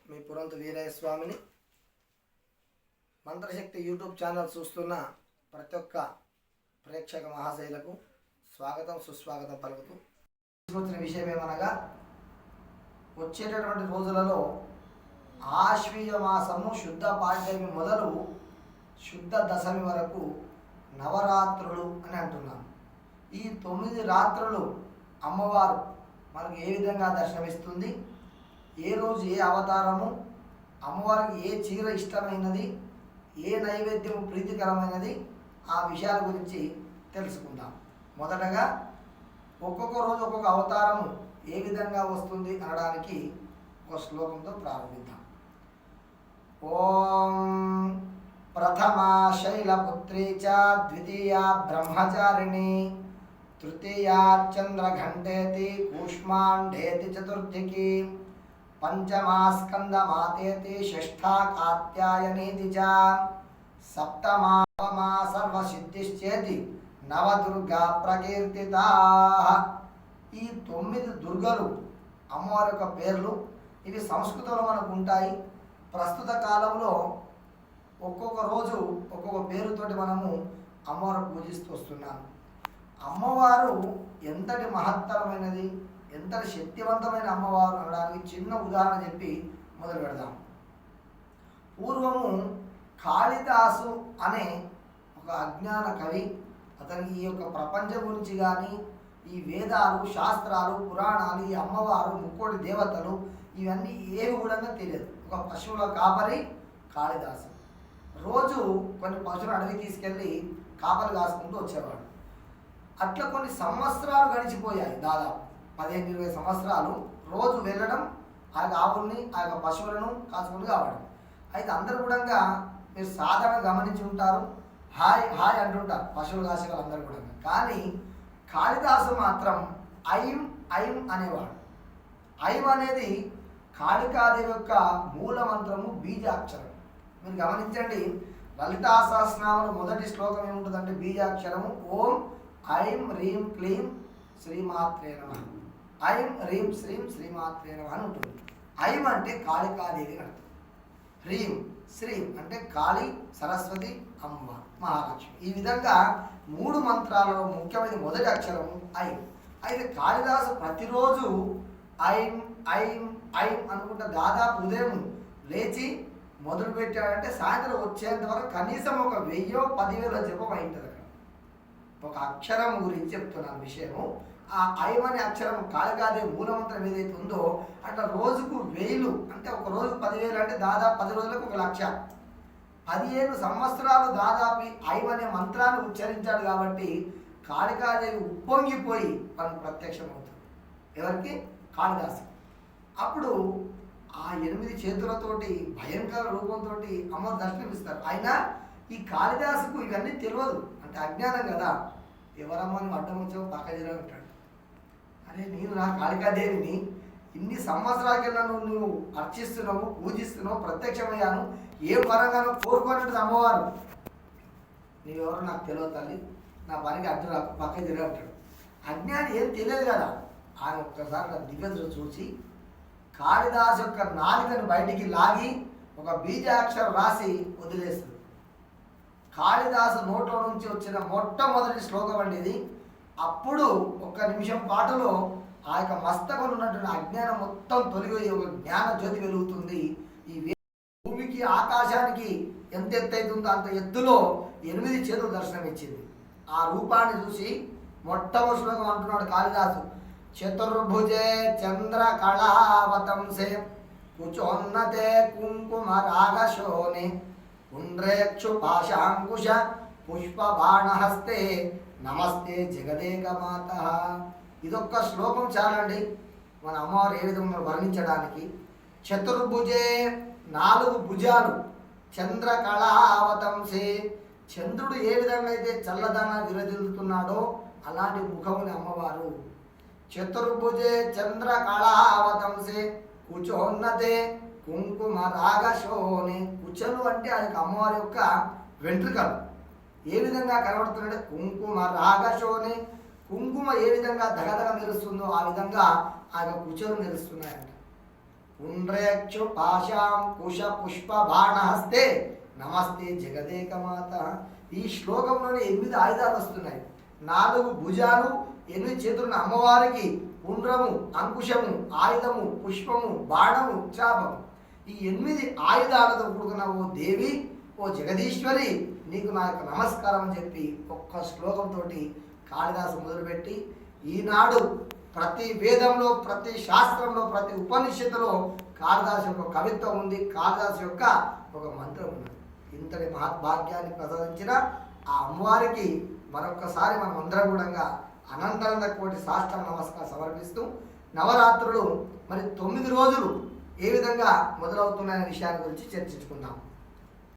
మీ పురంతు వీరయ్య స్వామిని. మంత్రశక్తి YouTube channel చూస్తున్న ప్రతి ఒక్క ప్రేక్షక మహాశైలకు స్వాగతం సుస్వాగతం పలుకుతూ వచ్చిన విషయం ఏమనగా, వచ్చేటటువంటి రోజులలో ఆశ్వీయ మాసము శుద్ధ పాడ్యమి మొదలు శుద్ధ దశమి వరకు నవరాత్రులు అని అంటున్నాం. ఈ 9 రాత్రులు అమ్మవారు మనకు ఏ విధంగా దర్శనమిస్తుంది, ఏ రోజు ఏ అవతారము, అమ్మవారికి ఏ చీర ఇష్టమైనది, ఏ నైవేద్యం ప్రీతికరమైనది, ఆ విషయాల గురించి తెలుసుకుందాం. మొదటగా ఒక్కొక్క రోజు ఒక్కొక్క అవతారము ఏ విధంగా వస్తుంది అనడానికి ఒక శ్లోకంతో ప్రారంభిద్దాం. ఓం ప్రథమా శైలపుత్రీ చ ద్వితీయా బ్రహ్మచారిణి తృతీయా చంద్రఘంటేతి కూష్మాండేతి చతుర్థికి పంచమా స్కందమాతేతి షష్ఠా కాత్యాయనేతి చ సప్తమా సర్వసిద్ధిశ్చేతి నవదుర్గా ప్రకీర్తితా. ఈ 9 దుర్గలు అమ్మవారి యొక్క పేర్లు. ఇవి సంస్కృతంలో మనకు ఉంటాయి. ప్రస్తుత కాలంలో ఒక్కొక్క రోజు ఒక్కొక్క పేరుతోటి మనము అమ్మవారు పూజిస్తూ వస్తున్నాము. అమ్మవారు ఎంతటి మహత్తరమైనది, ఎంతటి శక్తివంతమైన అమ్మవారు అనడానికి చిన్న ఉదాహరణ చెప్పి మొదలు పెడదాం. పూర్వము కాళిదాసు అనే ఒక అజ్ఞాన కవి, అతనికి ఈ యొక్క ప్రపంచం గురించి కానీ, ఈ వేదాలు, శాస్త్రాలు, పురాణాలు, ఈ అమ్మవారు, ముక్కోటి దేవతలు ఇవన్నీ ఏవి కూడా తెలియదు. ఒక పశువుల కాపరి కాళిదాసు. రోజు కొన్ని పశువులు అడవి తీసుకెళ్ళి కాపరి కాసుకుంటూ వచ్చేవాడు. అట్లా కొన్ని సంవత్సరాలు గడిచిపోయాయి. దాదాపు 15-20 సంవత్సరాలు రోజు వెళ్ళడం, ఆ యొక్క ఆవుల్ని, ఆ యొక్క పశువులను కాసుకుంటూ కావడం. అయితే అందరూ కూడా మీరు సాధారణ గమనించి ఉంటారు, హాయ్ హాయ్ అంటుంటారు పశువులు కాసే వాళ్ళందరూ కూడా. కానీ కాళిదాసు మాత్రం ఐం ఐం అనేవాడు. ఐం అనేది కాళికాదేవి యొక్క మూల మంత్రము, బీజాక్షరం. మీరు గమనించండి, లలితా సహస్రనామంలో మొదటి శ్లోకం ఏముంటుందంటే బీజాక్షరము ఓం ఐం హ్రీం క్లీం శ్రీమాత్రే నమః. ఐం హ్రీం శ్రీం శ్రీమాత్రే నమః అని ఉంటుంది. ఐం అంటే కాళికాదేవి అర్థం. హ్రీం శ్రీం అంటే కాళీ, సరస్వతి, అమ్మ, మహాలక్ష్మి. ఈ విధంగా 3 మంత్రాలలో ముఖ్యమైన మొదటి అక్షరము ఐం. అయితే కాళిదాసు ప్రతిరోజు ఐం ఐం ఐం అనుకుంటా దాదాపు ఉదయం లేచి మొదలు పెట్టాడంటే సాయంత్రం వచ్చేంత వరకు కనీసం ఒక 1000-10,000 జపం అయింటుంది. అక్కడ ఒక అక్షరం గురించి చెప్తున్నాను విషయము. ఆ ఐం అనే అక్షరం కాళికాదేవి మూలమంత్రం ఏదైతే ఉందో అట్లా రోజుకు 1000, అంటే ఒక రోజు 10,000 అంటే దాదాపు 10 రోజులకు 1,00,000. 15 సంవత్సరాలు దాదాపు ఐం అనే మంత్రాన్ని ఉచ్చరించాడు కాబట్టి కాళికాదేవి ఉప్పొంగిపోయి మనకు ప్రత్యక్షమవుతుంది. ఎవరికి? కాళిదాసు. అప్పుడు ఆ 8 చేతులతోటి భయంకర రూపంతో అమ్మ దర్శనమిస్తారు. అయినా ఈ కాళిదాసుకు ఇవన్నీ తెలియదు, అంటే అజ్ఞానం కదా. ఎవరమ్మని అడ్డం వచ్చావు పక్క జరగ ఉంటాడు. అరే నేను నా కాళికాదేవిని ఇన్ని సంవత్సరాల కింద నువ్వు అర్చిస్తున్నావు, పూజిస్తున్నావు, ప్రత్యక్షమయ్యాను, ఏ పరంగానో కోరుకోనట్టు అమ్మవారు. నీవెవరో నాకు తెలియదు తల్లి, నా పనికి అడ్డు రాకు పక్క జరగ ఉంటాడు. అజ్ఞాని ఏం తెలియదు కదా. ఆయన ఒక్కసారి నా దివ్యతను చూసి కాళిదాసు యొక్క నాలుకను బయటికి లాగి ఒక బీజాక్షరం రాసి వదిలేస్తుంది. కాళిదాసు నోట్లో నుంచి వచ్చిన మొట్టమొదటి శ్లోకం అండి ఇది. అప్పుడు 1 నిమిషం పాటులో ఆ యొక్క మస్తకం ఉన్నటువంటి అజ్ఞానం మొత్తం తొలగి ఒక జ్ఞాన జ్యోతి వెలుగుతుంది. ఈ భూమికి ఆకాశానికి ఎంత ఎత్తు అవుతుందో అంత ఎత్తులో 8 చేతులు దర్శనం ఇచ్చింది. ఆ రూపాన్ని చూసి మొట్టమొదటి శ్లోకం అంటున్నాడు కాళిదాసు, చతుర్భుజే చంద్ర కళావతంసే కుచోన్నతే కుంకుమ రాగశోనే పుండ్రేక్షు పాశాంకుశ పుష్పబాణహస్తే నమస్తే జగదేక మాత. ఇదొక్క శ్లోకం చాలండి మన అమ్మవారు ఏ విధంగా వర్ణించడానికి. చతుర్భుజే 4 భుజాలు, చంద్ర కళావతంసే చంద్రుడు ఏ విధంగా అయితే చల్లదనాన్ని విరజిల్లుతున్నాడో అలాంటి ముఖముని అమ్మవారు. చతుర్భుజే చంద్ర కళావతంసే కుచోన్నతే కుంకుమ రాగశోని. కుచలు అంటే ఆ యొక్క అమ్మవారి యొక్క వెంట్రుకలు ఏ విధంగా కనబడుతున్నాయంటే కుంకుమ రాగశోని. కుంకుమ ఏ విధంగా దగదగ మెరుస్తుందో ఆ విధంగా ఆ యొక్క కుచలు మెరుస్తున్నాయంట. పుండ్రేక్షు పాశాం కుశ పుష్ప బాణహస్తే నమస్తే జగదేకమాత. ఈ శ్లోకంలోని 8 ఆయుధాలు వస్తున్నాయి. 4 భుజాలు, 8 చేతులున్న అమ్మవారికి పుండ్రము, అంకుశము, ఆయుధము, పుష్పము, బాణము, చాపము. ఈ 8 ఆయుధాలతో కూడుకున్న ఓ దేవి, ఓ జగదీశ్వరి, నీకు నా యొక్క నమస్కారం అని చెప్పి ఒక్క శ్లోకంతో కాళిదాసు మొదలుపెట్టి ఈనాడు ప్రతి వేదంలో, ప్రతి శాస్త్రంలో, ప్రతి ఉపనిషత్తులో కాళిదాసు యొక్క కవిత్వం ఉంది, కాళిదాసు యొక్క ఒక మంత్రం ఉంది. ఇంతటి మహద్భాగ్యాన్ని ప్రసాదించిన ఆ అమ్మవారికి మరొక్కసారి మనం అందరం కూడా అనంతనంద కోటి సాష్టాంగ నమస్కారం సమర్పిస్తూ నవరాత్రులు మరి 9 రోజులు ఏ విధంగా మొదలవుతున్నాయనే విషయాల గురించి చర్చించుకుందాం.